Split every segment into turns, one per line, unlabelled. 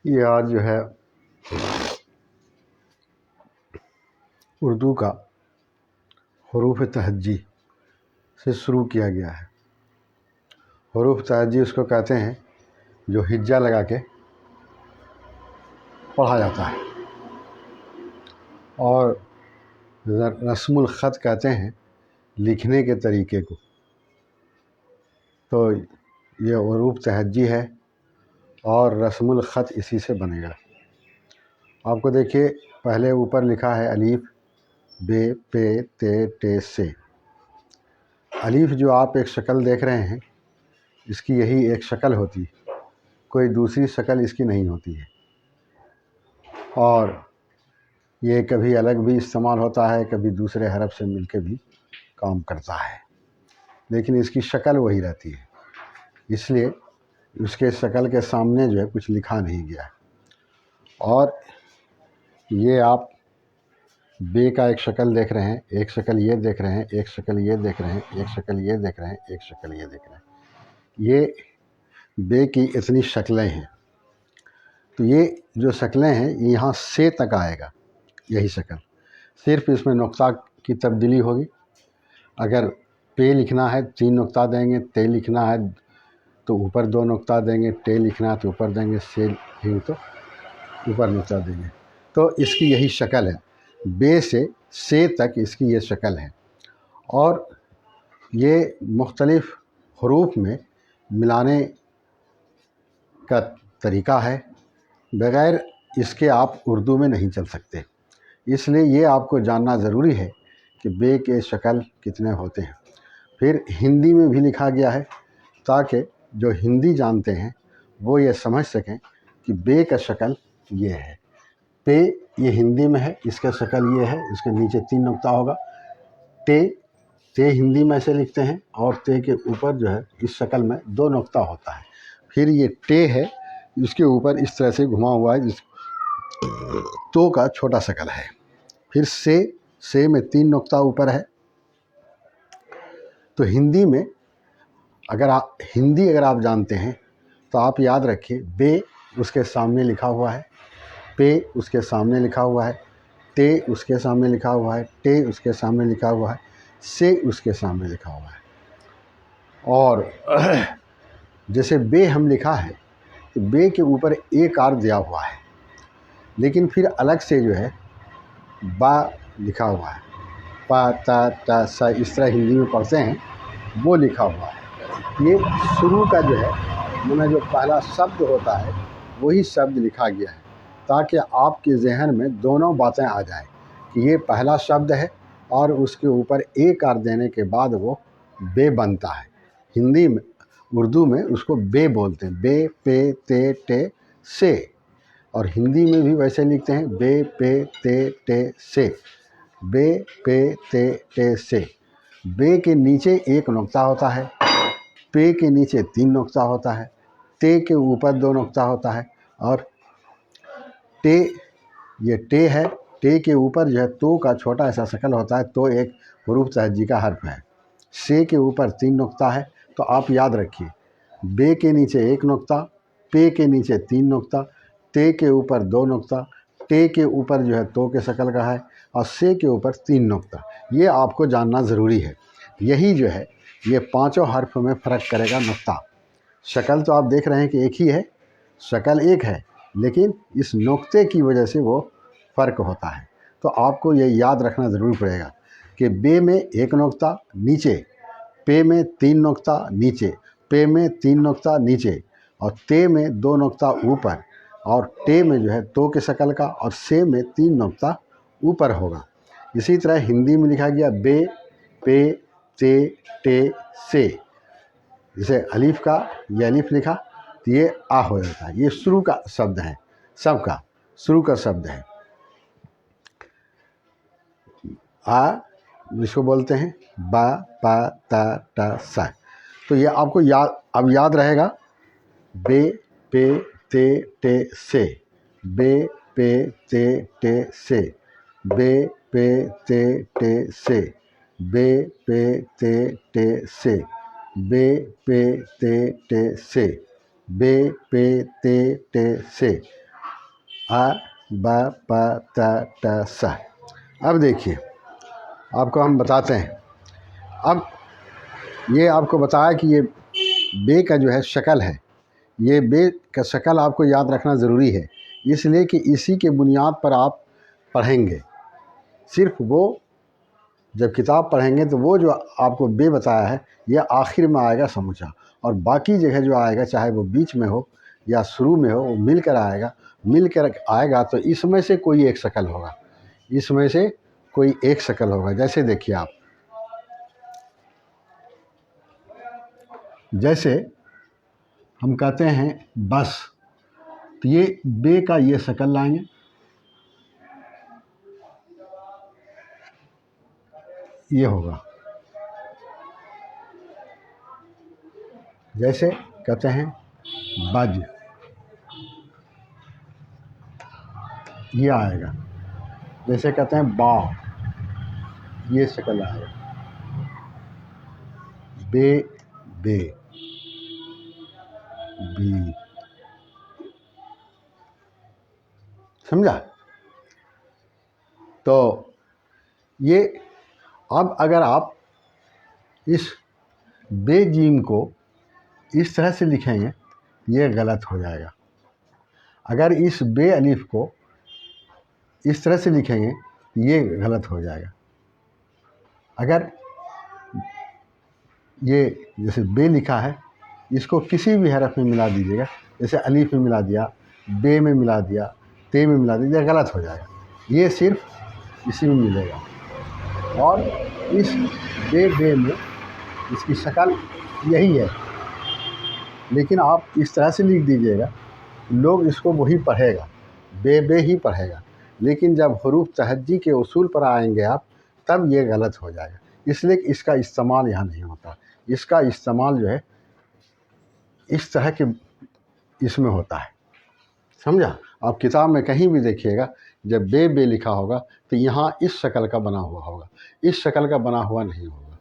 ये आज जो है उर्दू का हरूफ तहज्जी से शुरू किया गया है। हरूफ तहज्जी उसको कहते हैं जो हिज्जा लगा के पढ़ा जाता है, और रस्मुल ख़त कहते हैं लिखने के तरीके को। तो ये हरूफ तहज्जी है और रस्मुल ख़त इसी से बनेगा। आपको देखिए, पहले ऊपर लिखा है अलीफ बे पे ते टे से। अलीफ जो आप एक शक्ल देख रहे हैं, इसकी यही एक शक्ल होती है, कोई दूसरी शक्ल इसकी नहीं होती है। और ये कभी अलग भी इस्तेमाल होता है, कभी दूसरे हरफ से मिलकर भी काम करता है, लेकिन इसकी शक्ल वही रहती है। इसलिए उसके शक्ल के सामने जो है कुछ लिखा नहीं गया। और ये आप बे का एक शक्ल देख रहे हैं, एक शक्ल ये देख रहे हैं, एक शक्ल ये देख रहे हैं, एक शक्ल ये देख रहे हैं, एक शक्ल ये देख रहे हैं। ये बे की इतनी शक्लें हैं। तो ये जो शक्लें हैं, यहाँ से तक आएगा यही शक्ल, सिर्फ इसमें नुक्ता की तब्दीली होगी। अगर पे लिखना है 3 नुक्ता देंगे, ते लिखना है तो ऊपर 2 नुक्ता देंगे, टे लिखना है तो ऊपर देंगे, से लिखेंगे तो ऊपर नुक्ता देंगे। तो इसकी यही शक्ल है, बे से तक इसकी ये शक्ल है। और ये मुख्तलिफ़ हरूफ में मिलाने का तरीका है, बग़ैर इसके आप उर्दू में नहीं चल सकते। इसलिए ये आपको जानना ज़रूरी है कि बे के शक्ल कितने होते हैं। फिर हिंदी में भी लिखा गया है, ताकि जो हिंदी जानते हैं वो ये समझ सकें कि बे का शक्ल ये है। पे ये हिंदी में है, इसका शक्ल ये है, इसके नीचे 3 नुक्ता होगा। ते हिंदी में ऐसे लिखते हैं, और ते के ऊपर जो है इस शक्ल में 2 नुक्ता होता है। फिर ये टे है, इसके ऊपर इस तरह से घुमा हुआ है, जिस तो का छोटा शक्ल है। फिर से में 3 नुक्ता ऊपर है। तो हिंदी में अगर आप जानते हैं तो आप याद रखिए, बे उसके सामने लिखा हुआ है, पे उसके सामने लिखा हुआ है, ते उसके सामने लिखा हुआ है, टे उसके सामने लिखा हुआ है, से उसके सामने लिखा हुआ है। और जैसे बे हम लिखा है, तो बे के ऊपर एक आर दिया हुआ है, लेकिन फिर अलग से जो है बा लिखा हुआ है, पा ता ता सा, इस तरह हिंदी में पढ़ते हैं, वो लिखा हुआ है। ये शुरू का जो है, मैंने जो पहला शब्द होता है वही शब्द लिखा गया है, ताकि आपके जहन में दोनों बातें आ जाएं कि ये पहला शब्द है और उसके ऊपर एक आर देने के बाद वो बे बनता है। हिंदी में, उर्दू में उसको बे बोलते हैं, बे पे ते टे से। और हिंदी में भी वैसे लिखते हैं, बे पे ते टे से, बे पे ते टे से। बे के नीचे 1 नुक्ता होता है, पे के नीचे 3 नुक्ता होता है, ते के ऊपर 2 नुक्ता होता है, और टे, ये टे है, टे के ऊपर जो है तो का छोटा ऐसा शक्ल होता है, तो एक हरूफ तहज्जी का हर्फ है। से के ऊपर 3 नुक्ता है। तो आप याद रखिए, बे के नीचे 1 नुक्ता, पे के नीचे 3 नुक्ता, ते के ऊपर 2 नुक्ता, टे के ऊपर जो है तो के शक्ल का है, और से के ऊपर 3 नुक्ता। ये आपको जानना ज़रूरी है। यही जो है ये पांचों हर्फ में फ़र्क करेगा नुक्ता। शक्ल तो आप देख रहे हैं कि एक ही है, शक्ल एक है, लेकिन इस नुक्ते की वजह से वो फ़र्क होता है। तो आपको ये याद रखना ज़रूर पड़ेगा कि बे में 1 नुक्ता नीचे, पे में 3 नुक्ता नीचे, पे में 3 नुक्ता नीचे, और ते में 2 नुक्ता ऊपर, और टे में जो है तो के शक्ल का, और से में 3 नुक्ता ऊपर होगा। इसी तरह हिंदी में लिखा गया बे पे ते टे से। जैसे अलीफ का ये अलीफ लिखा तो ये आ हो जाता है, ये शुरू का शब्द है, सबका शुरू का शब्द है। आ जिसको बोलते हैं बा पा ता टा सा। तो ये आपको अब याद रहेगा, बे पे ते टे से, बे पे ते टे से, बे पे ते टे से, बे पे ते टे से, बे पे ते टे से, बे पे ते टे से, अ ब प त ट स। अब देखिए, आपको हम बताते हैं। अब ये आपको बताया कि ये बे का जो है शक्ल है, ये बे का शक्ल आपको याद रखना ज़रूरी है, इसलिए कि इसी के बुनियाद पर आप पढ़ेंगे। सिर्फ वो जब किताब पढ़ेंगे तो वो जो आपको बे बताया है ये आखिर में आएगा समूचा, और बाकी जगह जो आएगा चाहे वो बीच में हो या शुरू में हो वो मिलकर आएगा। मिलकर आएगा तो इसमें से कोई एक शक्ल होगा, इसमें से कोई एक शक्ल होगा। जैसे देखिए आप, जैसे हम कहते हैं बस, तो ये बे का ये शक्ल लाएंगे, ये होगा। जैसे कहते हैं बज, ये आएगा। जैसे कहते हैं बा, ये शक्ल आएगा। बे बे बी, समझा? तो ये अब अगर आप इस बेजीम को इस तरह से लिखेंगे ये गलत हो जाएगा। अगर इस बे अलिफ को इस तरह से लिखेंगे ये गलत हो जाएगा। अगर ये जैसे बे लिखा है, इसको किसी भी हरफ में मिला दीजिएगा, जैसे अलिफ में मिला दिया, बे में मिला दिया, ते में मिला दिया, गलत हो जाएगा। ये सिर्फ इसी में मिलेगा। और इस बे में इसकी शक्ल यही है, लेकिन आप इस तरह से लिख दीजिएगा, लोग इसको वही पढ़ेगा, बे ही पढ़ेगा। लेकिन जब हरूफ तहज्जी के उसूल पर आएंगे आप, तब ये गलत हो जाएगा। इसलिए कि इसका इस्तेमाल यहाँ नहीं होता। इसका इस्तेमाल जो है इस तरह के इसमें होता है, समझा? आप किताब में कहीं भी देखिएगा, जब बे लिखा होगा तो यहाँ इस शक्ल का बना हुआ होगा, इस शक्ल का बना हुआ नहीं होगा,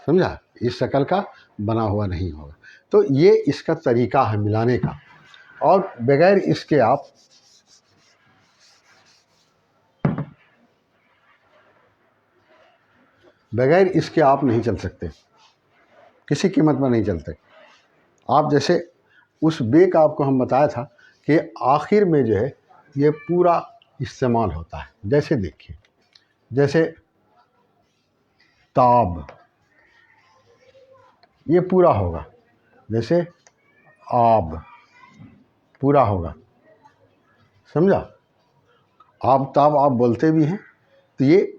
समझा? इस शक्ल का बना हुआ नहीं होगा। तो ये इसका तरीका है मिलाने का, और बगैर इसके आप नहीं चल सकते, किसी कीमत में नहीं चलते आप। जैसे उस बे का आपको हम बताया था कि आखिर में जो है ये पूरा इस्तेमाल होता है। जैसे देखिए, जैसे ताब, ये पूरा होगा। जैसे आब, पूरा होगा, समझा? आब ताब आप बोलते भी हैं, तो ये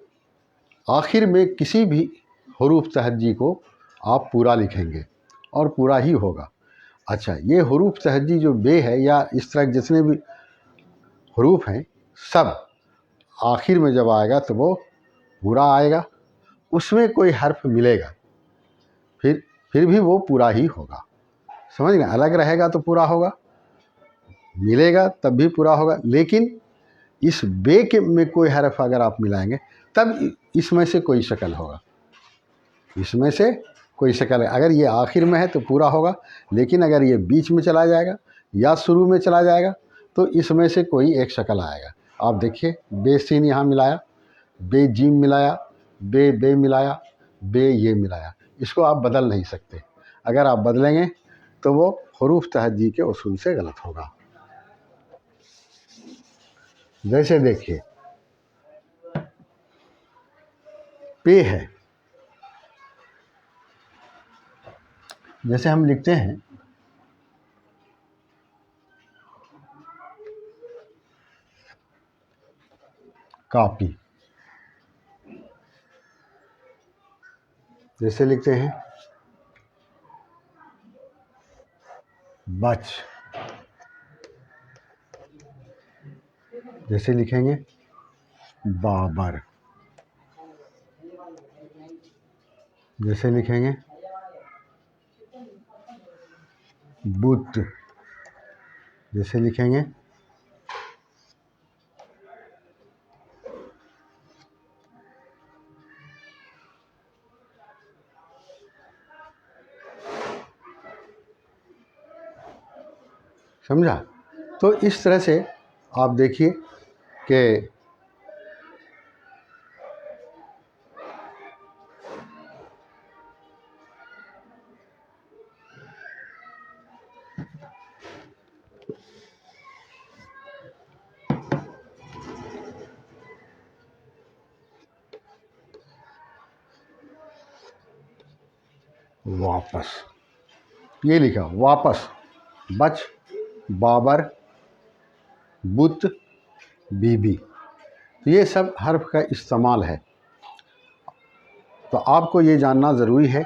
आखिर में किसी भी हरूफ तहज्जी को आप पूरा लिखेंगे और पूरा ही होगा। अच्छा, ये हरूफ तहज्जी जो बे है या इस तरह जितने भी हरूफ हैं, सब आखिर में जब आएगा तो वो पूरा आएगा। उसमें कोई हर्फ मिलेगा फिर भी वो पूरा ही होगा, समझ गए? अलग रहेगा तो पूरा होगा, मिलेगा तब भी पूरा होगा। लेकिन इस बे के में कोई हर्फ अगर आप मिलाएंगे तब इसमें से कोई शक्ल होगा, इसमें से कोई शक्ल है। अगर ये आखिर में है तो पूरा होगा, लेकिन अगर ये बीच में चला जाएगा या शुरू में चला जाएगा तो इसमें से कोई एक शक्ल आएगा। आप देखिए, बे सीन यहाँ मिलाया, बे जीम मिलाया, बे मिलाया, बे ये मिलाया, इसको आप बदल नहीं सकते। अगर आप बदलेंगे तो वो हरूफ तहज्जी के उसूल से गलत होगा। जैसे देखिए, पे है, जैसे हम लिखते हैं कॉपी, जैसे लिखते हैं बच, जैसे लिखेंगे बाबर, जैसे लिखेंगे बुत, जैसे लिखेंगे समझा? तो इस तरह से आप देखिए कि वापस, ये लिखा वापस, बच, बाबर, बुत, बीबी, तो ये सब हर्फ का इस्तेमाल है। तो आपको ये जानना ज़रूरी है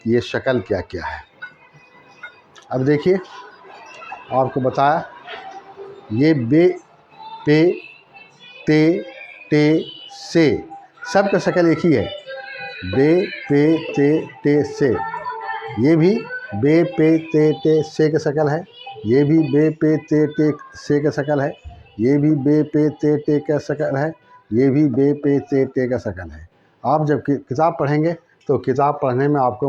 कि ये शक्ल क्या क्या है। अब देखिए, आपको बताया ये बे, पे, ते, टे, से, सब का शक्ल एक ही है। बे, पे, ते, से। ये भी बे, पे, ते, से का शक्ल है। ये भी बे, पे, ते, से का शक्ल है। ये भी बे, पे, ते का शक्ल है। ये भी बे, पे, ते का शक्ल है। आप जब किताब पढ़ेंगे तो किताब पढ़ने में आपको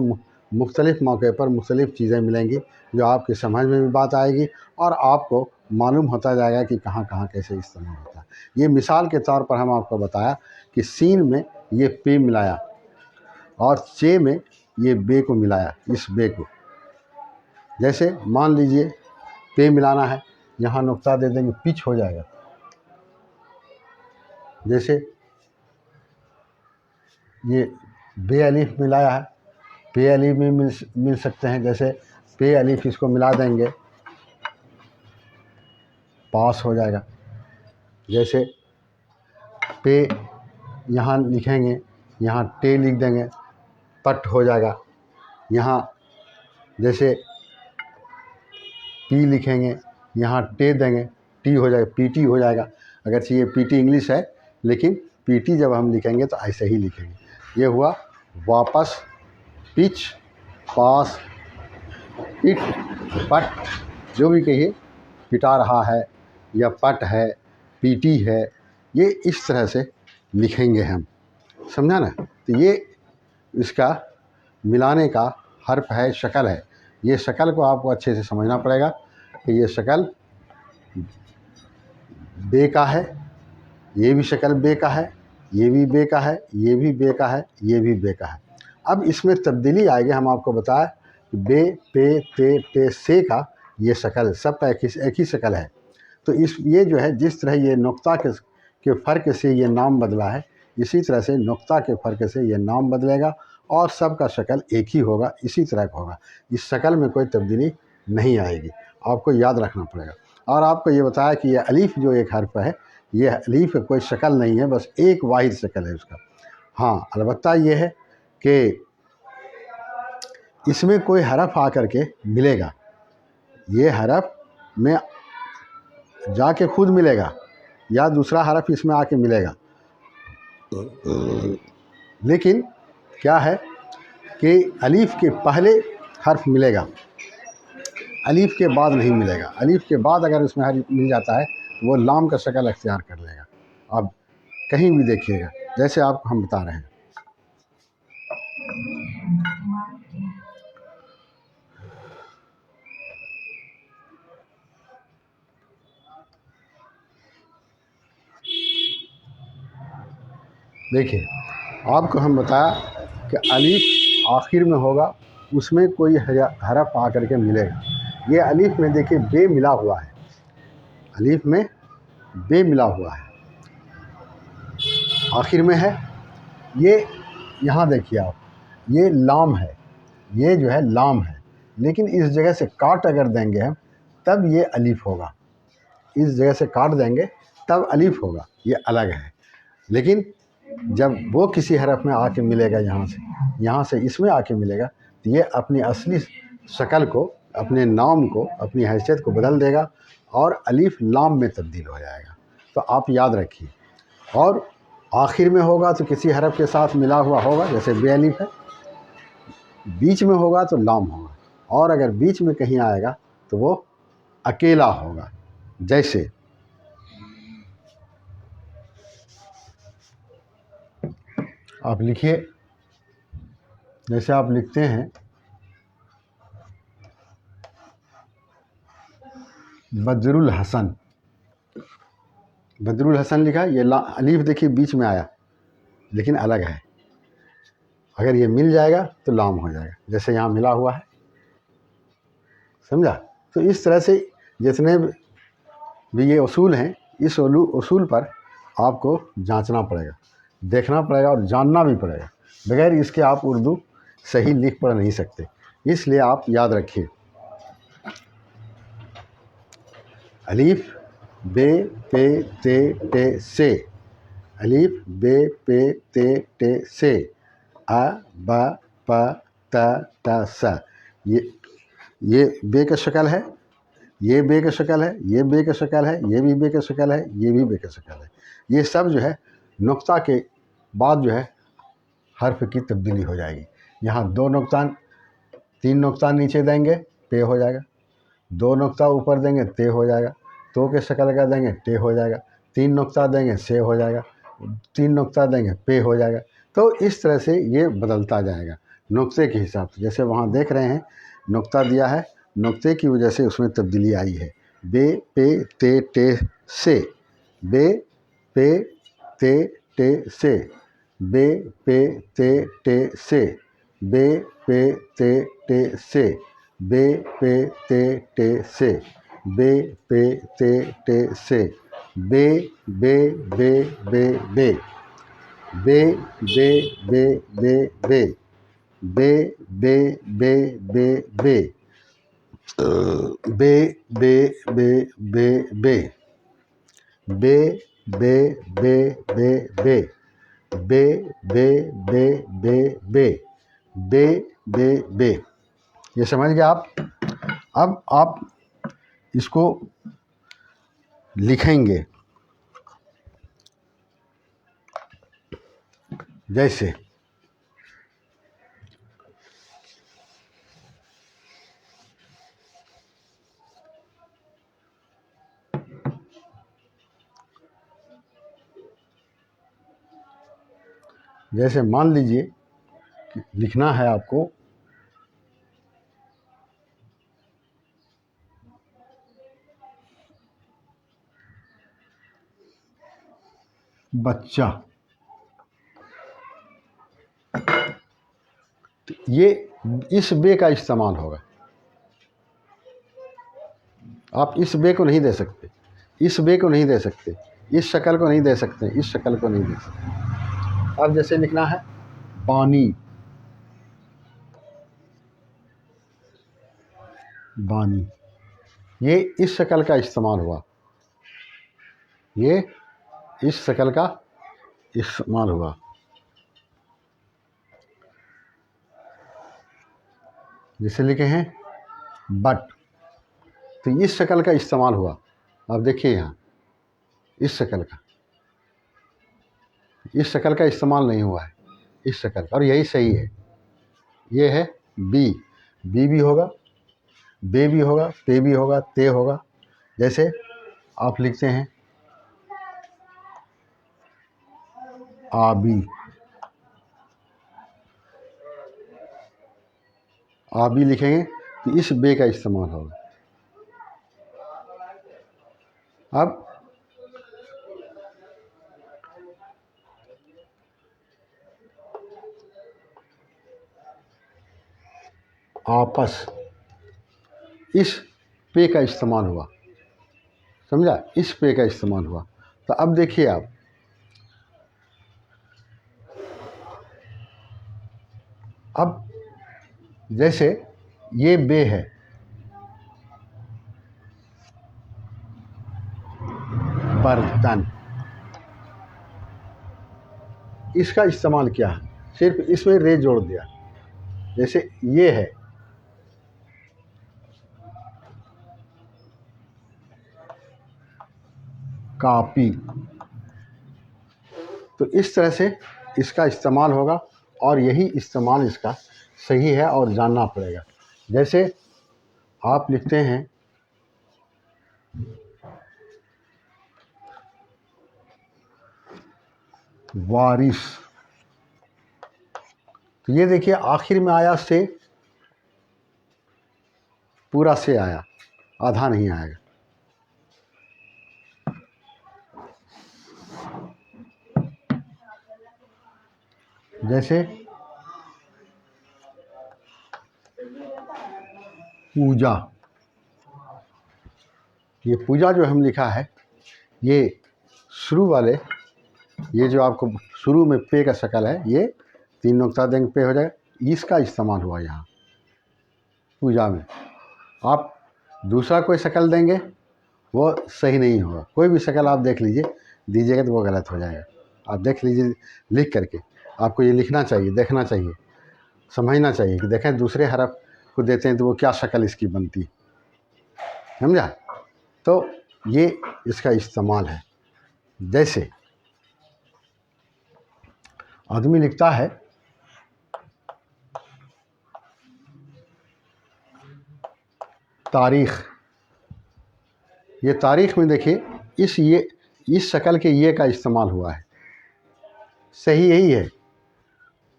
मुख्तलिफ़ मौके पर मुख्तलिफ़ चीज़ें मिलेंगी, जो आपकी समझ में भी बात आएगी और आपको मालूम होता जाएगा कि कहाँ कहाँ कैसे इस्तेमाल होता है। ये मिसाल के तौर पर हम आपको बताया कि सीन में ये पे मिलाया और चे में ये बे को मिलाया, इस बे को। जैसे मान लीजिए पे मिलाना है, यहाँ नुक्ता दे देंगे, पिच हो जाएगा। जैसे ये बे अलीफ मिलाया है, पे अलीफ में मिल सकते हैं। जैसे पे अलीफ इसको मिला देंगे, पास हो जाएगा। जैसे पे यहाँ लिखेंगे, यहाँ टे लिख देंगे, पट हो जाएगा। यहाँ जैसे पी लिखेंगे, यहाँ टे देंगे, टी हो जाएगा, पीटी हो जाएगा। अगर ये पीटी इंग्लिश है, लेकिन पीटी जब हम लिखेंगे तो ऐसे ही लिखेंगे। ये हुआ वापस, पिच, पास, पिट, पट, जो भी कहिए, पिटा रहा है या पट है, पीटी है, ये इस तरह से लिखेंगे हम, समझा ना। तो ये इसका मिलाने का हर्फ है, शक्ल है। ये शक्ल को आपको अच्छे से समझना पड़ेगा कि ये शक्ल बे का है, ये भी शक्ल बे का है, ये भी बे का है, ये भी बे का है, ये भी बे का है। अब इसमें तब्दीली आएगी। हम आपको बताया कि बे, पे, ते, से का ये शक्ल सबका एक ही शक्ल है। तो ये जो है, जिस तरह ये नुक्ता के फ़र्क से ये नाम बदला है, इसी तरह से नुक्ता के फ़र्क से ये नाम बदलेगा और सबका शक्ल एक ही होगा, इसी तरह का होगा। इस शक्ल में कोई तब्दीली नहीं आएगी, आपको याद रखना पड़ेगा। और आपको ये बताया कि ये अलीफ जो एक हर्फ है, ये अलीफ कोई शक्ल नहीं है, बस एक वाहिद शक्ल है उसका। हाँ, अलबत्ता ये है कि इसमें कोई हरफ आकर के मिलेगा, ये हरफ में जाके खुद मिलेगा या दूसरा हरफ इसमें आके मिलेगा। लेकिन क्या है कि अलीफ के पहले हर्फ मिलेगा, अलीफ के बाद नहीं मिलेगा। अलीफ के बाद अगर उसमें हर्फ मिल जाता है तो वो लाम का शक्ल अख्तियार कर लेगा। अब कहीं भी देखिएगा, जैसे आपको हम बता रहे हैं, देखिए आपको हम बताया कि अलीफ आखिर में होगा, उसमें कोई हरफ आकर के मिलेगा। ये अलीफ में देखिए बे मिला हुआ है, अलीफ में बे मिला हुआ है, आखिर में है। ये यहाँ देखिए आप, ये लाम है, ये जो है लाम है, लेकिन इस जगह से काट अगर देंगे हम तब ये अलीफ होगा। इस जगह से काट देंगे तब अलीफ होगा, ये अलग है। लेकिन जब वो किसी हरफ में आके मिलेगा, यहाँ से इसमें आके मिलेगा, तो ये अपनी असली शक्ल को, अपने नाम को, अपनी हैसियत को बदल देगा और अलीफ लाम में तब्दील हो जाएगा। तो आप याद रखिए। और आखिर में होगा तो किसी हरफ के साथ मिला हुआ होगा, जैसे बे अलीफ है, बीच में होगा तो लाम होगा, और अगर बीच में कहीं आएगा तो वो अकेला होगा। जैसे आप लिखिए, जैसे आप लिखते हैं बदरुल हसन, बदरुल हसन लिखा, ये अलीफ देखिए बीच में आया लेकिन अलग है, अगर ये मिल जाएगा तो लाम हो जाएगा, जैसे यहाँ मिला हुआ है, समझा। तो इस तरह से जितने भी ये उसूल हैं, इस उसूल पर आपको जांचना पड़ेगा, देखना पड़ेगा और जानना भी पड़ेगा। बगैर इसके आप उर्दू सही लिख पढ़ नहीं सकते। इसलिए आप याद रखिए, अलीफ बे पे ते टे से, अलीफ बे पे ते टे से, आ बा प त ट स, ये बे का शक्ल है, ये बे का शक्ल है, ये बे का शक्ल है, ये भी बे का शक्ल है, ये भी बे का शक्ल है। ये सब जो है नुक्ता के बाद जो है हर्फ की तब्दीली हो जाएगी। यहाँ 2 नुक्तान 3 नुक्तान नीचे देंगे पे हो जाएगा, 2 नुक्ता ऊपर देंगे ते हो जाएगा, तो के शक्ल का देंगे टे हो जाएगा, 3 नुक्ता देंगे से हो जाएगा, 3 नुक्ता देंगे पे हो जाएगा। तो इस तरह से ये बदलता जाएगा नुक्ते के हिसाब से। जैसे वहाँ देख रहे हैं नुक्ता दिया है, नुक्ते की वजह से उसमें तब्दीली आई है। बे पे ते टे से, बे पे ते टे से, बे पे ते टे से, बे पे ते टे से, बे पे ते टे से, बे पे ते टे से, बे बे बे बे बे, बे बे बे बे बे, बे बे बे बे बे, बे बे बे बे बे, बे बे बे बे बे, बे बे बे बे बे, बे बे बे। ये समझ गए आप। अब आप इसको लिखेंगे जैसे मान लीजिए कि लिखना है आपको बच्चा, तो ये इस बे का इस्तेमाल होगा। आप इस बे को नहीं दे सकते, इस बे को नहीं दे सकते, इस शक्ल को नहीं दे सकते, इस शक्ल को नहीं दे सकते। अब जैसे लिखना है बानी, बानी, ये इस शक्ल का इस्तेमाल हुआ, ये इस शक्ल का इस्तेमाल हुआ। जैसे लिखे हैं बट, तो इस शक्ल का इस्तेमाल हुआ। अब देखिए यहाँ इस शक्ल का, इस शक्ल का इस्तेमाल नहीं हुआ है, इस शक्ल का, और यही सही है। ये है बी, बी भी होगा, बे भी होगा, पे भी होगा, ते होगा। जैसे आप लिखते हैं आबी, आबी लिखेंगे तो इस बे का इस्तेमाल होगा। अब आपस, इस पे का इस्तेमाल हुआ, समझा, इस पे का इस्तेमाल हुआ। तो अब देखिए आप, अब जैसे ये बे है, बर्तन, इसका इस्तेमाल किया है, सिर्फ इसमें रे जोड़ दिया। जैसे ये है कापी, तो इस तरह से इसका इस्तेमाल होगा और यही इस्तेमाल इसका सही है और जानना पड़ेगा। जैसे आप लिखते हैं वारिस, तो ये देखिए आखिर में आया से, पूरा से आया, आधा नहीं आएगा। जैसे पूजा, ये पूजा जो हम लिखा है, ये शुरू वाले, ये जो आपको शुरू में पे का शक्ल है, ये 3 नुक्ता देंगे पे हो जाएगा, इसका इस्तेमाल हुआ यहाँ पूजा में। आप दूसरा कोई शक्ल देंगे वो सही नहीं होगा। कोई भी शक्ल आप देख लीजिए, दीजिएगा तो वो गलत हो जाएगा। आप देख लीजिए लिख करके, आपको ये लिखना चाहिए, देखना चाहिए, समझना चाहिए कि देखें दूसरे हरफ को देते हैं तो वो क्या शक्ल इसकी बनती, समझा। तो ये इसका इस्तेमाल है। जैसे आदमी लिखता है तारीख, ये तारीख में देखिए इस शक्ल के ये का इस्तेमाल हुआ है, सही यही है।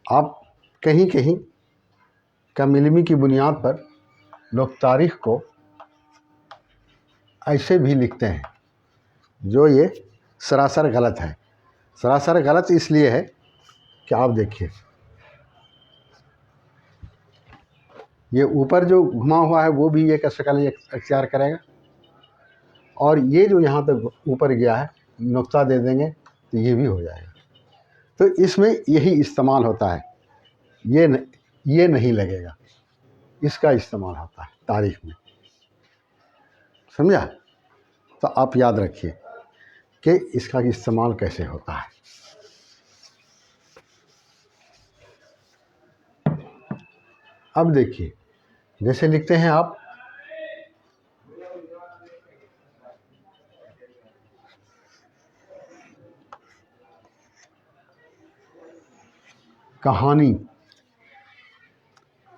आप कहीं कहीं का मिलमी की बुनियाद पर लोग तारीख को ऐसे भी लिखते हैं, जो ये सरासर गलत है। सरासर गलत इसलिए है कि आप देखिए ये ऊपर जो घुमा हुआ है वो भी ये का शक्ल अख्तियार करेगा, और ये जो यहाँ तक ऊपर गया है नुक्ता दे देंगे तो ये भी हो जाएगा। तो इसमें यही इस्तेमाल होता है, ये नहीं लगेगा, इसका इस्तेमाल होता है तारीख में, समझा। तो आप याद रखिए कि इसका इस्तेमाल कैसे होता है। अब देखिए जैसे लिखते हैं आप कहानी,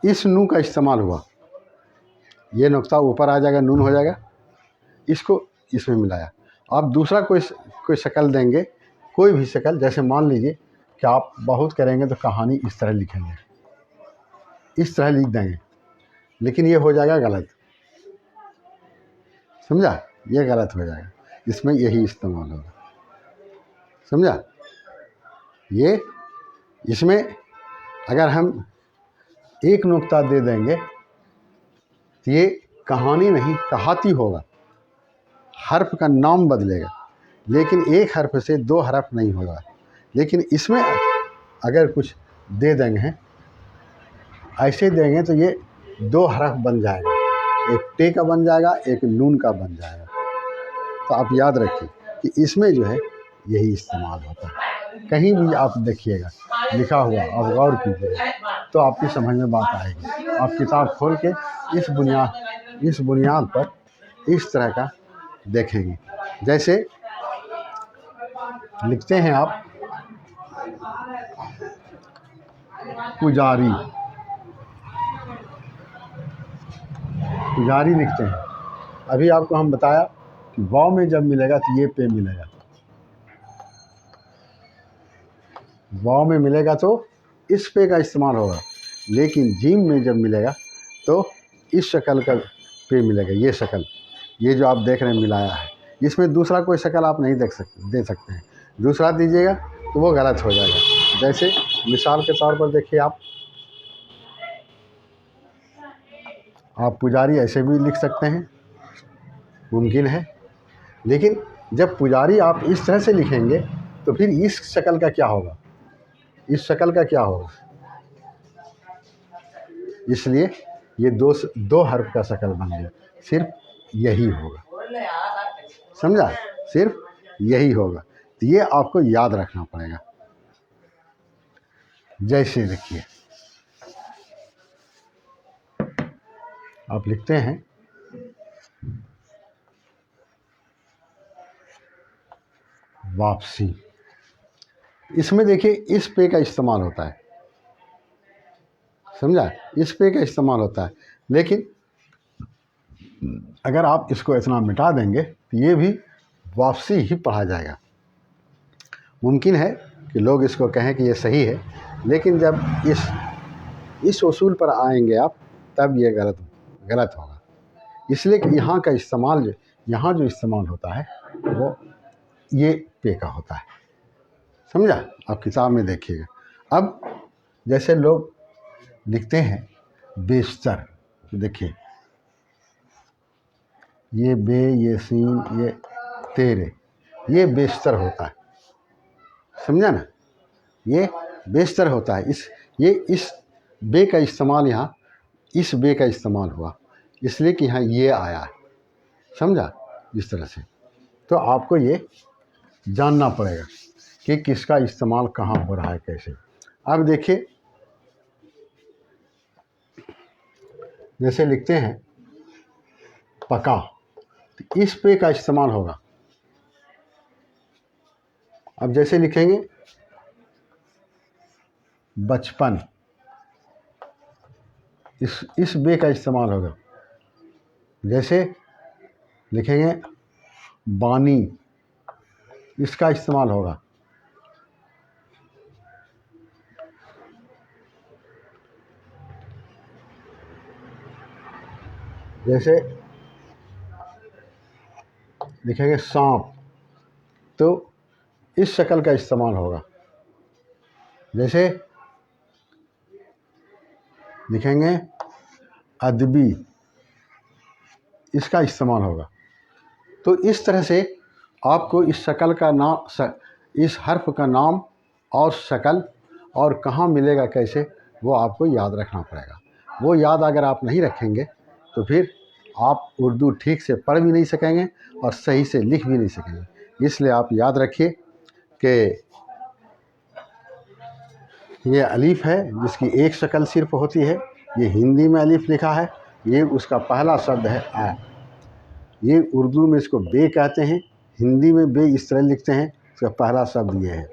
इस नू का इस्तेमाल हुआ, ये नुक्ता ऊपर आ जाएगा, नून हो जाएगा, इसको इसमें मिलाया। आप दूसरा कोई शक्ल देंगे, कोई भी शक्ल, जैसे मान लीजिए कि आप बहुत करेंगे तो कहानी इस तरह लिखेंगे, इस तरह लिख देंगे, लेकिन ये हो जाएगा गलत, समझा, ये गलत हो जाएगा। इसमें यही इस्तेमाल होगा, समझा। ये इसमें अगर हम एक नुक्ता दे देंगे तो ये कहानी नहीं कहाती होगा, हर्फ का नाम बदलेगा, लेकिन एक हर्फ से 2 हर्फ नहीं होगा। लेकिन इसमें अगर कुछ दे देंगे, ऐसे देंगे तो ये 2 हर्फ बन जाएगा, एक टे का बन जाएगा, एक नून का बन जाएगा। तो आप याद रखिए कि इसमें जो है यही इस्तेमाल होता है। कहीं भी आप देखिएगा लिखा हुआ, आप गौर कीजिएगा तो आपकी समझ में बात आएगी। आप किताब खोल के इस बुनियाद पर इस तरह का देखेंगे। जैसे लिखते हैं आप पुजारी, पुजारी लिखते हैं। अभी आपको हम बताया कि वाव में जब मिलेगा तो ये पे मिलेगा, वाव में मिलेगा तो इस पे का इस्तेमाल होगा, लेकिन जीम में जब मिलेगा तो इस शक्ल का पे मिलेगा। ये शक्ल, ये जो आप देख रहे हैं मिलाया है, इसमें दूसरा कोई शक्ल आप नहीं दे सकते हैं। दूसरा दीजिएगा तो वो गलत हो जाएगा। जैसे मिसाल के तौर पर देखिए, आप पुजारी ऐसे भी लिख सकते हैं, मुमकिन है। लेकिन जब पुजारी आप इस तरह से लिखेंगे तो फिर इस शक्ल का क्या होगा, इस शक्ल का क्या होगा। इसलिए ये दो हर्फ का शक्ल बन गया, सिर्फ यही होगा, समझा, सिर्फ यही होगा। तो ये आपको याद रखना पड़ेगा। जैसे देखिए आप लिखते हैं वापसी, इसमें देखिए इस पे का इस्तेमाल होता है, समझा, इस पे का इस्तेमाल होता है। लेकिन अगर आप इसको इतना मिटा देंगे तो ये भी वापसी ही पढ़ा जाएगा। मुमकिन है कि लोग इसको कहें कि ये सही है, लेकिन जब इस उसूल पर आएंगे आप, तब ये गलत होगा। इसलिए कि यहाँ का इस्तेमाल, यहाँ जो इस्तेमाल होता है वो ये पे का होता है, समझा। आप किताब में देखिएगा। अब जैसे लोग लिखते हैं बेशतर, देखिए ये बे, ये सीन, ये तेरे, ये बेशतर होता है, समझा ना, ये बेशतर होता है। इस बे का इस्तेमाल यहाँ, इस बे का इस्तेमाल हुआ इसलिए कि यहाँ ये आया है, समझा, इस तरह से। तो आपको ये जानना पड़ेगा कि किसका इस्तेमाल कहाँ हो रहा है, कैसे। अब देखिए, जैसे लिखते हैं पका, तो इस पे का इस्तेमाल होगा। अब जैसे लिखेंगे बचपन, इस बे का इस्तेमाल होगा। जैसे लिखेंगे बानी, इसका इस्तेमाल होगा। जैसे लिखेंगे सांप, तो इस शक्ल का इस्तेमाल होगा। जैसे लिखेंगे अदबी, इसका इस्तेमाल होगा। तो इस तरह से आपको इस शक्ल का नाम, इस हर्फ का नाम और शक्ल और कहाँ मिलेगा कैसे, वो आपको याद रखना पड़ेगा। वो याद अगर आप नहीं रखेंगे तो फिर आप उर्दू ठीक से पढ़ भी नहीं सकेंगे और सही से लिख भी नहीं सकेंगे। इसलिए आप याद रखिए कि ये अलीफ है जिसकी एक शक्ल सिर्फ होती है। ये हिंदी में अलीफ लिखा है, ये उसका पहला शब्द है आ। ये उर्दू में इसको बे कहते हैं, हिंदी में बे इस तरह लिखते हैं, इसका पहला शब्द ये है।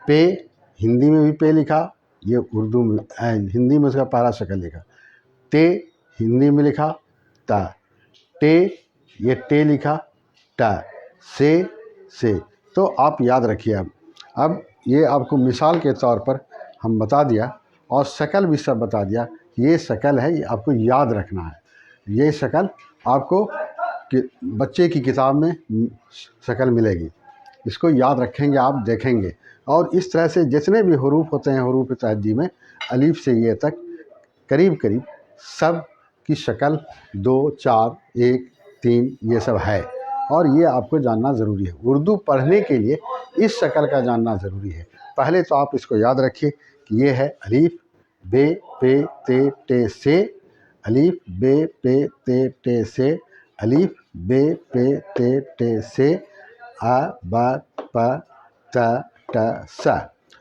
पे, हिंदी में भी पे लिखा, ये उर्दू में हिंदी में उसका पहला शक्ल लिखा। ते, हिंदी में लिखा ता। टे, ये टे लिखा टा। से। तो आप याद रखिए। अब ये आपको मिसाल के तौर पर हम बता दिया और शक्ल भी सब बता दिया। ये शक्ल है, ये आपको याद रखना है। ये शक्ल आपको बच्चे की किताब में शक्ल मिलेगी, इसको याद रखेंगे, आप देखेंगे। और इस तरह से जितने भी हरूफ होते हैं हरूफ तहज्जी में, अलीफ से ये तक करीब करीब सब की शक्ल 2, 4, 1, 3 ये सब है। और ये आपको जानना ज़रूरी है। उर्दू पढ़ने के लिए इस शक्ल का जानना ज़रूरी है। पहले तो आप इसको याद रखिए कि ये है अलीफ बे पे ते टे से, अलीफ बे पे ते टे से, अलीफ बे पे ते टे से, आ बा प त ट स।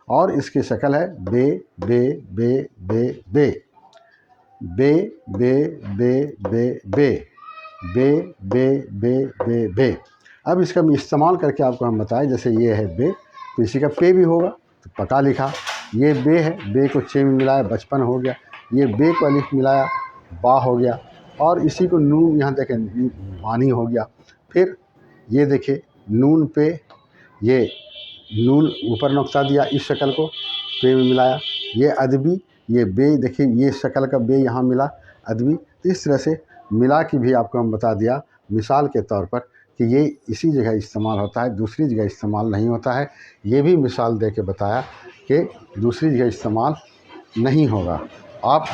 और इसकी शक्ल है बे बे बे बे बे बे बे बे बे बे बे बे बे बे बे। अब इसका इस्तेमाल करके आपको हम बताएं, जैसे ये है बे, तो इसी का पे भी होगा, तो पका लिखा। ये बे है, बे को चे में मिलाया बचपन हो गया। ये बे को अलिफ मिलाया बा हो गया। और इसी को नून, यहाँ देखें बानी हो गया। फिर ये देखिए नून पे, ये नून ऊपर नुक्ता दिया, इस शक्ल को पे में मिलाया। ये अदबी, ये बे देखिए ये शक्ल का बे यहाँ मिला अदबी। तो इस तरह से मिला के भी आपको हम बता दिया मिसाल के तौर पर कि ये इसी जगह इस्तेमाल होता है, दूसरी जगह इस्तेमाल नहीं होता है। ये भी मिसाल दे के बताया कि दूसरी जगह इस्तेमाल नहीं होगा। आप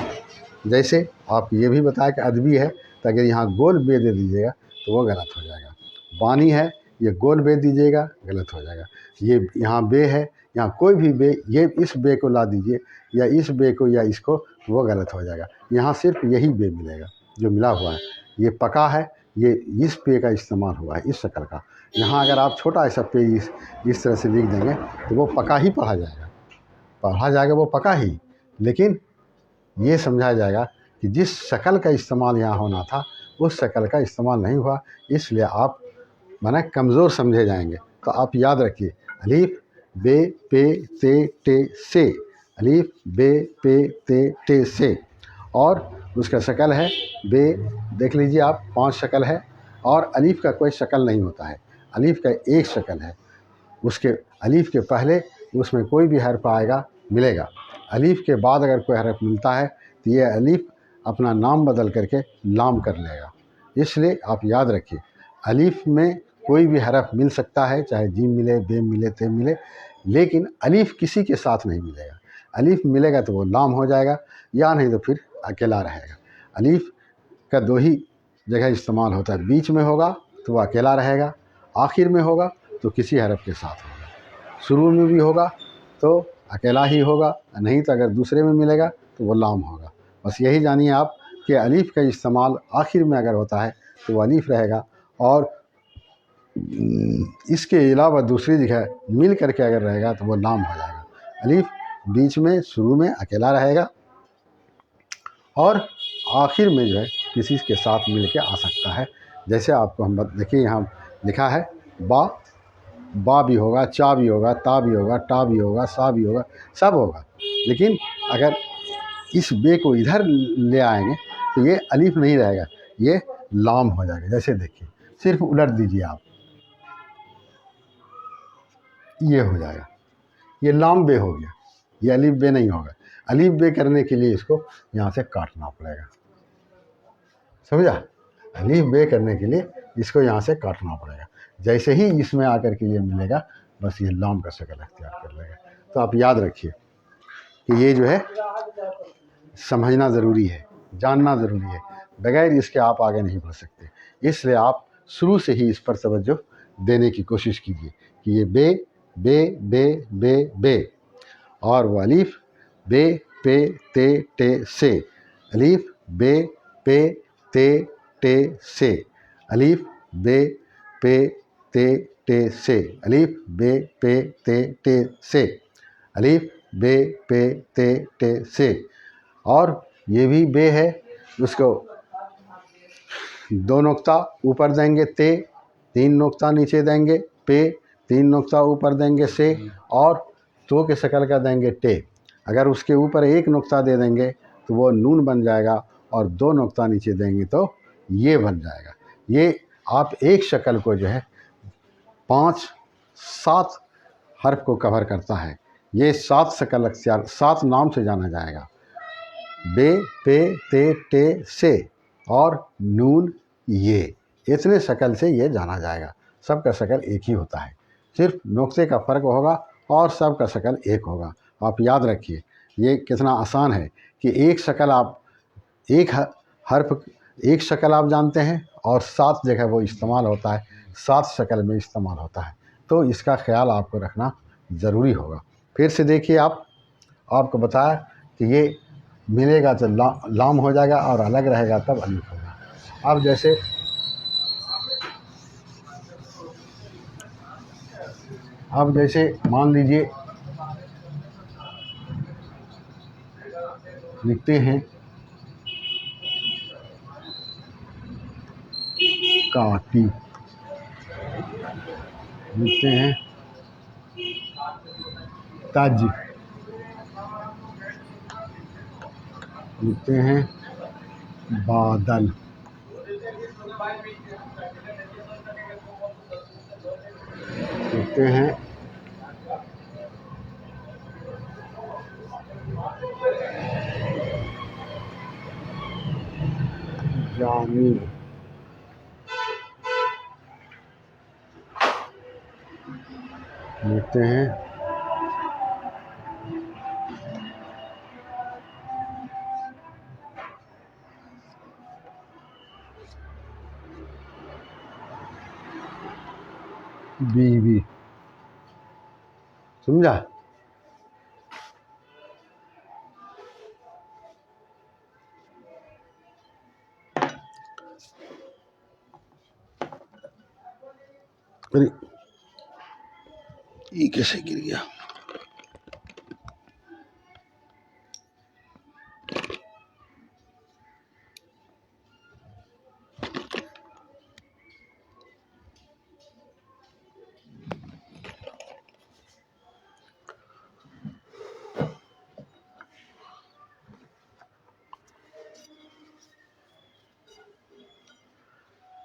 जैसे आप ये भी बताया कि अदबी है, तो अगर यहाँ गोल बे दे दीजिएगा तो वो गलत हो जाएगा। बानी है, ये गोल बे दीजिएगा गलत हो जाएगा। ये यहाँ बे है, यहाँ कोई भी बे, ये इस बे को ला दीजिए या इस बे को या इसको, वो गलत हो जाएगा। यहाँ सिर्फ यही बे मिलेगा जो मिला हुआ है। ये पका है, ये इस पे का इस्तेमाल हुआ है, इस शक्ल का। यहाँ अगर आप छोटा ऐसा पे इस तरह से लिख देंगे तो वो पका ही पढ़ा जाएगा वो पका ही। लेकिन ये समझा जाएगा कि जिस शक्ल का इस्तेमाल यहाँ होना था उस शक्ल का इस्तेमाल नहीं हुआ, इसलिए आप माने कमज़ोर समझे जाएंगे। तो आप याद रखिए अलीफ बे पे ते टे से, अलीफ बे पे ते टे से। और उसका शक्ल है बे, देख लीजिए आप 5 शक्ल है। और अलीफ का कोई शक्ल नहीं होता है, अलीफ का एक शक्ल है। उसके अलीफ के पहले उसमें कोई भी हर्फ आएगा मिलेगा, अलीफ के बाद अगर कोई हर्फ मिलता है तो ये अलीफ अपना नाम बदल करके लाम कर लेगा। इसलिए आप याद रखिए अलीफ में कोई भी हर्फ मिल सकता है, चाहे जीम मिले, बे मिले, ते मिले, लेकिन अलीफ किसी के साथ नहीं मिलेगा। अलीफ मिलेगा तो वो लाम हो जाएगा, या नहीं तो फिर अकेला रहेगा। अलीफ का दो ही जगह इस्तेमाल होता है, बीच में होगा तो वो अकेला रहेगा, आखिर में होगा तो किसी हरफ के साथ होगा, शुरू में भी होगा तो अकेला ही होगा, नहीं तो अगर दूसरे में मिलेगा तो वो लाम होगा। बस यही जानिए आप कि अलीफ का इस्तेमाल आखिर में अगर होता है तो वो अलीफ रहेगा, और इसके अलावा दूसरी जगह मिल करके अगर रहेगा तो वो लाम हो जाएगा। अलीफ बीच में शुरू में अकेला रहेगा और आखिर में जो है किसी के साथ मिल के आ सकता है। जैसे आपको हम देखिए यहाँ लिखा है बा भी होगा, चा भी होगा, ता भी होगा, टा भी होगा, सा भी होगा, सब होगा। लेकिन अगर इस बे को इधर ले आएंगे तो ये अलीफ नहीं रहेगा, ये लाम हो जाएगा। जैसे देखिए, सिर्फ उलट दीजिए आप, ये हो जाएगा, ये लाम बे हो गया, ये अलीफ बे नहीं होगा। अलीफ बे करने के लिए इसको यहाँ से काटना पड़ेगा, समझा? अलीफ बे करने के लिए इसको यहाँ से काटना पड़ेगा। जैसे ही इसमें आकर के ये मिलेगा, बस ये लाम का शक्ल अख्तियार कर लेगा। तो आप याद रखिए कि ये जो है समझना ज़रूरी है, जानना ज़रूरी है, बगैर इसके आप आगे नहीं बढ़ सकते। इसलिए आप शुरू से ही इस पर तवज्जो देने की कोशिश कीजिए कि ये बे बे बे बे बे, और वो अलीफ बे पे ते टे से, अलीफ बे पे ते टे से, अलीफ बे पे ते टे से, अलीफ बे पे ते टे से, अलीफ बे पे ते टे से। और ये भी बे है, उसको दो नुक्ता ऊपर देंगे ते, तीन नुक्ता नीचे देंगे पे, तीन नुक्ता ऊपर देंगे से, और तो के शक्ल का देंगे टे। अगर उसके ऊपर एक नुक्ता दे देंगे तो वो नून बन जाएगा, और दो नुक्ता नीचे देंगे तो ये बन जाएगा। ये आप एक शक्ल को जो है 5-7 हर्फ को कवर करता है। ये 7 शक्ल अख्तियार 7 नाम से जाना जाएगा, बे पे ते टे से और नून ये, इतने शक्ल से ये जाना जाएगा। सबका शक्ल एक ही होता है, सिर्फ नुक्ते का फ़र्क होगा और सबका शक्ल एक होगा। आप याद रखिए ये कितना आसान है कि एक शक्ल आप एक हर्फ एक शक्ल आप जानते हैं और 7 जगह वो इस्तेमाल होता है, 7 शक्ल में इस्तेमाल होता है। तो इसका ख्याल आपको रखना ज़रूरी होगा। फिर से देखिए, आपको बताया कि ये मिलेगा तो लाम हो जाएगा और अलग रहेगा तब अलीफ होगा। अब जैसे मान लीजिए लिखते हैं काटी, लिखते हैं तज, लिखते हैं बादल, लिखते हैं जानी, लिखते हैं बीवी। समझा? अरे ये कैसे गिर गया?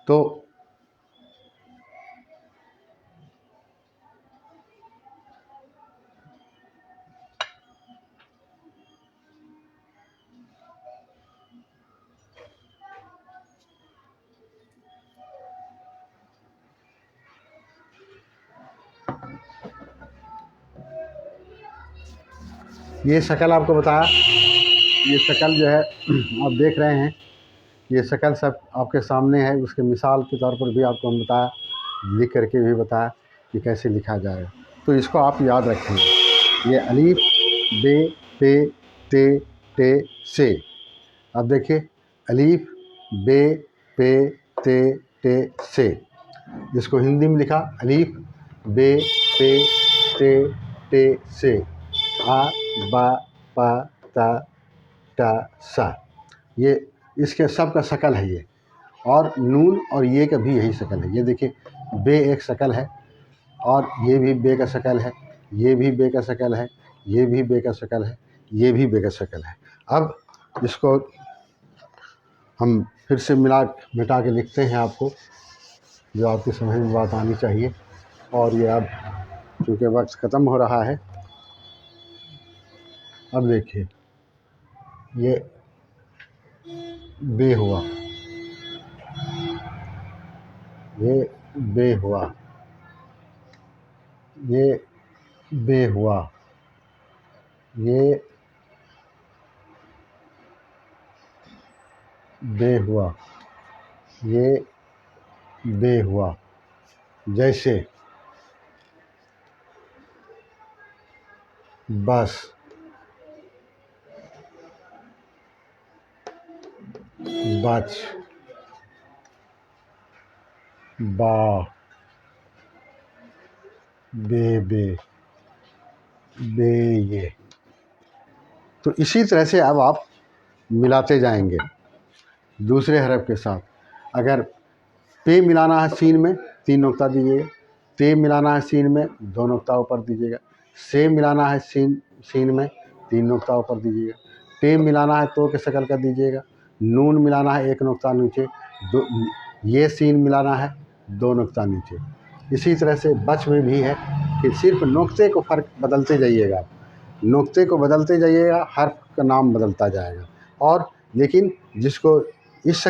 तो ये शक्ल आपको बताया, ये शक्ल जो है आप देख रहे हैं, ये शक्ल सब आपके सामने है। उसके मिसाल के तौर पर भी आपको हम बताया, लिख करके भी बताया कि कैसे लिखा जाएगा। तो इसको आप याद रखेंगे। ये अलीफ, बे, पे, ते, टे, से। अब देखिए, अलीफ, बे, पे, ते, टे, से। इसको हिंदी में लिखा, अलीफ, बे, पे, ते, टे, से। आ, बा, पा, ता, टा, सा। ये इसके सब का शक्ल है ये। और नून और ये का भी यही शक्ल है। ये देखिए, बे एक शक्ल है, और ये भी बे का शक्ल है, ये भी बे का शक्ल है, ये भी बे का शक्ल है, ये भी बे का शक्ल है। अब इसको हम फिर से मिटा के लिखते हैं आपको, जो आपकी समझ में बात आनी चाहिए। और ये अब चूँकि वक्त ख़त्म हो रहा है, अब देखिए, ये बे हुआ, ये बे हुआ, ये बे हुआ, ये बे हुआ, ये बे हुआ। जैसे बस, बच, बा, बे, बे, ये। तो इसी तरह से अब आप मिलाते जाएंगे दूसरे हरफ के साथ। अगर पे मिलाना है सीन में, 3 नुक्ता दीजिएगा। ते मिलाना है सीन में, 2 नुक्ता ऊपर दीजिएगा। से मिलाना है सीन में, 3 नुक्ता ऊपर दीजिएगा। टे मिलाना है तो के शक्ल का दीजिएगा। नून मिलाना है 1 नुक्ता नीचे। दो, ये सीन मिलाना है 2 नुक्ता नीचे। इसी तरह से बच में भी है कि सिर्फ नुक्ते को फ़र्क बदलते जाइएगा, नुक्ते को बदलते जाइएगा, हर्फ का नाम बदलता जाएगा। और लेकिन जिसको इस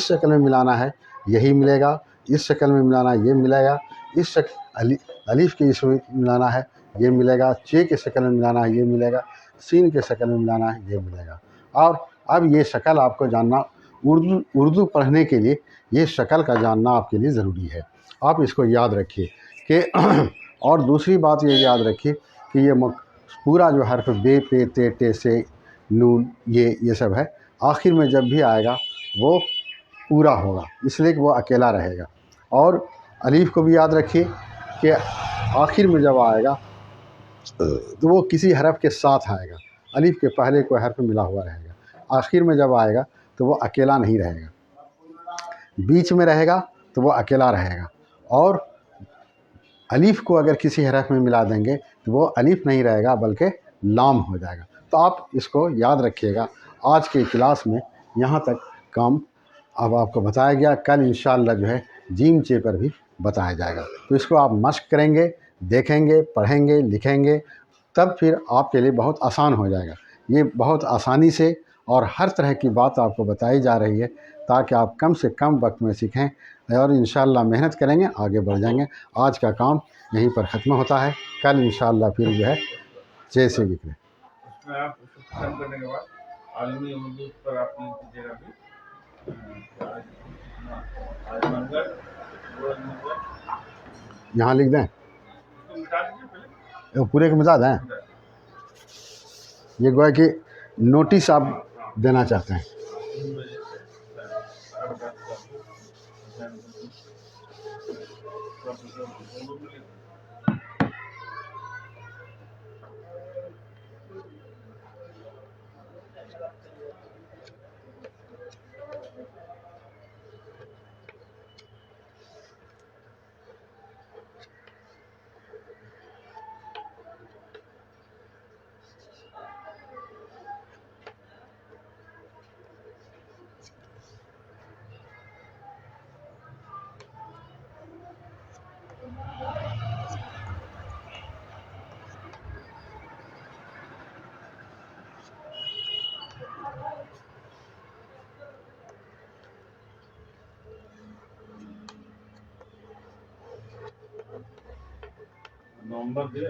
शक्ल में मिलाना है यही मिलेगा, इस शक्ल में मिलाना है ये मिलेगा, इस अलीफ के इसमें मिलाना है ये मिलेगा, चे के शक्ल में मिलाना है ये मिलेगा, सीन के शक्ल में मिलाना है ये मिलेगा। और अब ये शक्ल आपको जानना, उर्दू पढ़ने के लिए ये शक्ल का जानना आपके लिए ज़रूरी है। आप इसको याद रखिए कि और दूसरी बात ये याद रखिए कि ये पूरा जो हर्फ बे, पे, ते, टे, से, नून, ये सब है, आखिर में जब भी आएगा वो पूरा होगा, इसलिए कि वो अकेला रहेगा। और अलीफ को भी याद रखिए कि आखिर में जब आएगा तो वो किसी हरफ के साथ आएगा। अलीफ के पहले कोई हर्फ मिला हुआ रहेगा, आखिर में जब आएगा तो वो अकेला नहीं रहेगा, बीच में रहेगा तो वो अकेला रहेगा। और अलीफ को अगर किसी हरफ में मिला देंगे तो वो अलीफ नहीं रहेगा बल्कि लाम हो जाएगा। तो आप इसको याद रखिएगा। आज के क्लास में यहाँ तक काम अब आपको बताया गया। कल इंशाअल्लाह जो है जीम चे पर भी बताया जाएगा। तो इसको आप मश्क करेंगे, देखेंगे, पढ़ेंगे, लिखेंगे, तब फिर आपके लिए बहुत आसान हो जाएगा। ये बहुत आसानी से और हर तरह की बात आपको बताई जा रही है ताकि आप कम से कम वक्त में सीखें, और इंशाअल्लाह मेहनत करेंगे, आगे बढ़ जाएंगे। आज का काम यहीं पर ख़त्म होता है। कल इंशाअल्लाह फिर जो है जैसे लिखें।
उसमें आप उसको खत्म करने के बाद आलमी उर्दू पर आप लिख दीजिएगा भी आज मंगल,
यहाँ लिख दें,
इसको मिटा दीजिए पहले,
ये पूरे को मिटा दें। ये गोया कि नोटिस आप देना चाहते हैं।
3 बजे से 10:30 तक नवंबर दिया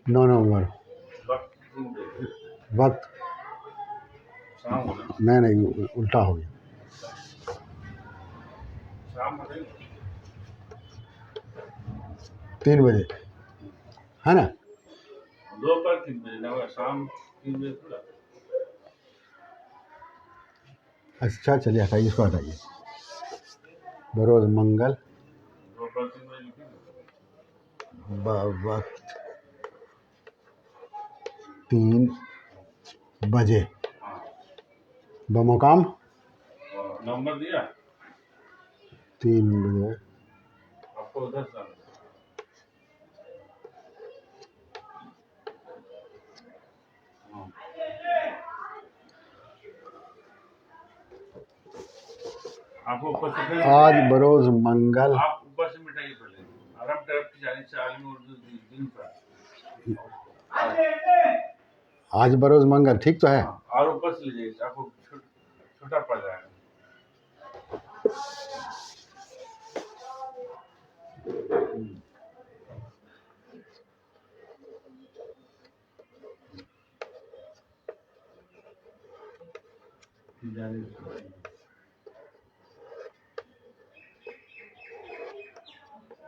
9 नवंबर।
वक्त 3 बजे,
वक्त
शाम होना,
नहीं उल्टा हो गया।
शाम हो गई,
3 बजे है ना।
दोपहर 3 बजे ना होगा, शाम 3 बजे थोड़ा।
अच्छा चलिए हटाइए, इसको हटाइए। बरोज मंगल
दोपहर 3 बजे लिखेंगे।
वक्त 3 बजे
हाँ,
बमुकाम
और नंबर दिया
3 बजे।
आपको, उधर से आना। हाँ, आपको ऊपर से फिर
आज बरोज मंगल।
आप ऊपर से मिटाइए पहले। अरब तरफ की जानिब से आलिम उर्दू दिन पर।
आज बरोज मंगल ठीक तो है।
हाँ, और ऊपर से लीजिए, आपको छोटा पड़ जाएगा।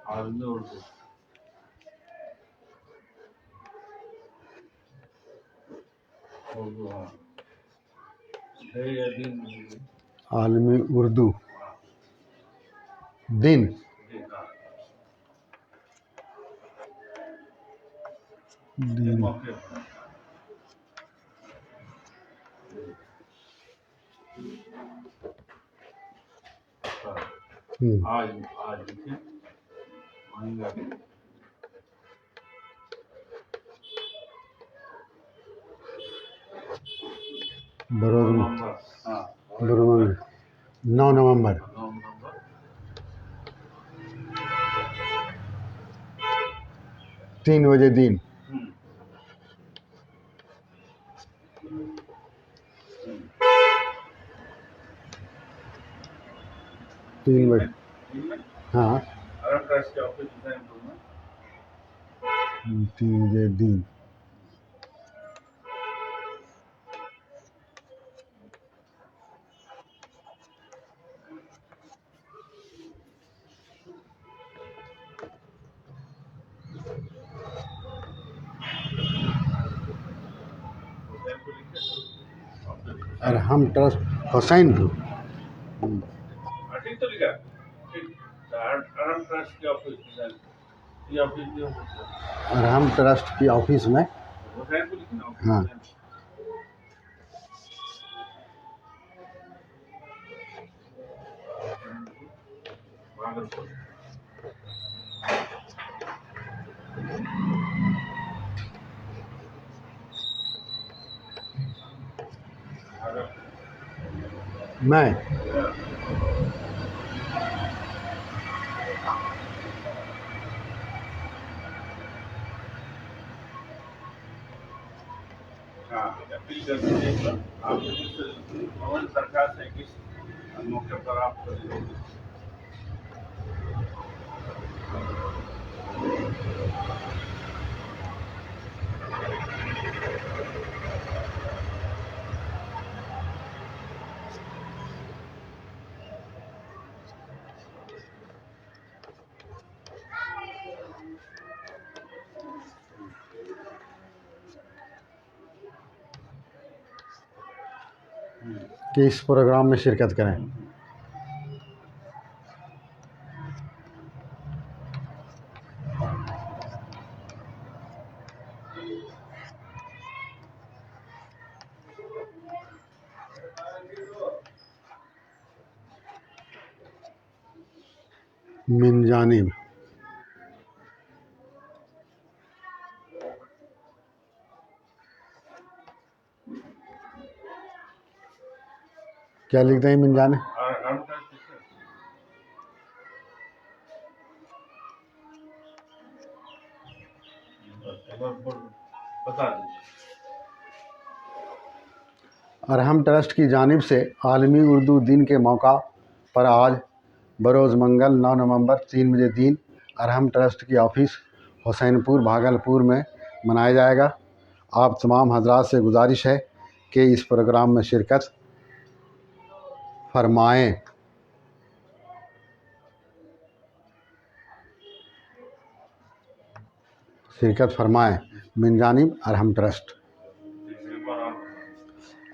आलिम उर्दू उर्दू, हाँ, है या दिन,
आलमी उर्दू
हाँ,
दिन
दिन, हाँ, ये
दिन
मौके पर। आज आज देखिए मंगल,
बरोज
नवंबर, हाँ,
बरोज 9 नवंबर
9 नवंबर
3 बजे दिन। 3 बजे
इनमें
हाँ
अरब ट्रस्ट के ऑफिस हुसैनपुर में।
3 बजे दिन।
हुसैनपुर लिखे ऑफिस,
अरहम ट्रस्ट हुसैनपुर।
ठीक तो लिखा, ठीक। अरब ट्रस्ट के ऑफिस हुसैनपुर, ये ऑफिस भी ऑफिस है
अरहम ट्रस्ट की ऑफिस में।
हुसैनपुर लिखे ना, ऑफिस
हाँ
हुसैनपुर। भागलपुर।
मैं
हाँ, अपील कर दीजिए आप भवन सरकार से किस मौके पर आप
कि इस प्रोग्राम में शिरकत करें। मिन जानिब क्या लिखते हैं मिन जानिब।
अरब ट्रस्ट लिखे? बता दीजिए।
अरहम ट्रस्ट की जानिब से आलमी उर्दू दिन के मौका पर आज बरोज़ मंगल 9 नवंबर 3 बजे दिन अरहम ट्रस्ट की ऑफिस हुसैनपुर भागलपुर में मनाया जाएगा। आप तमाम हजरात से गुजारिश है कि इस प्रोग्राम में शिरकत फरमाएँ। मिन जानिब अरहम ट्रस्ट।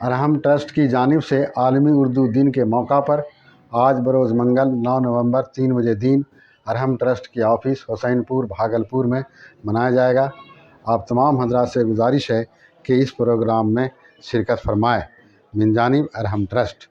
अरहम ट्रस्ट की जानिब से आलमी उर्दू दिन के मौका पर आज बरोज़ मंगल 9 नवंबर 3 बजे दिन अरहम ट्रस्ट के ऑफिस हुसैनपुर भागलपुर में मनाया जाएगा। आप तमाम हजरात से गुजारिश है कि इस प्रोग्राम में शिरकत फरमाएँ। मिन जानिब अरहम ट्रस्ट।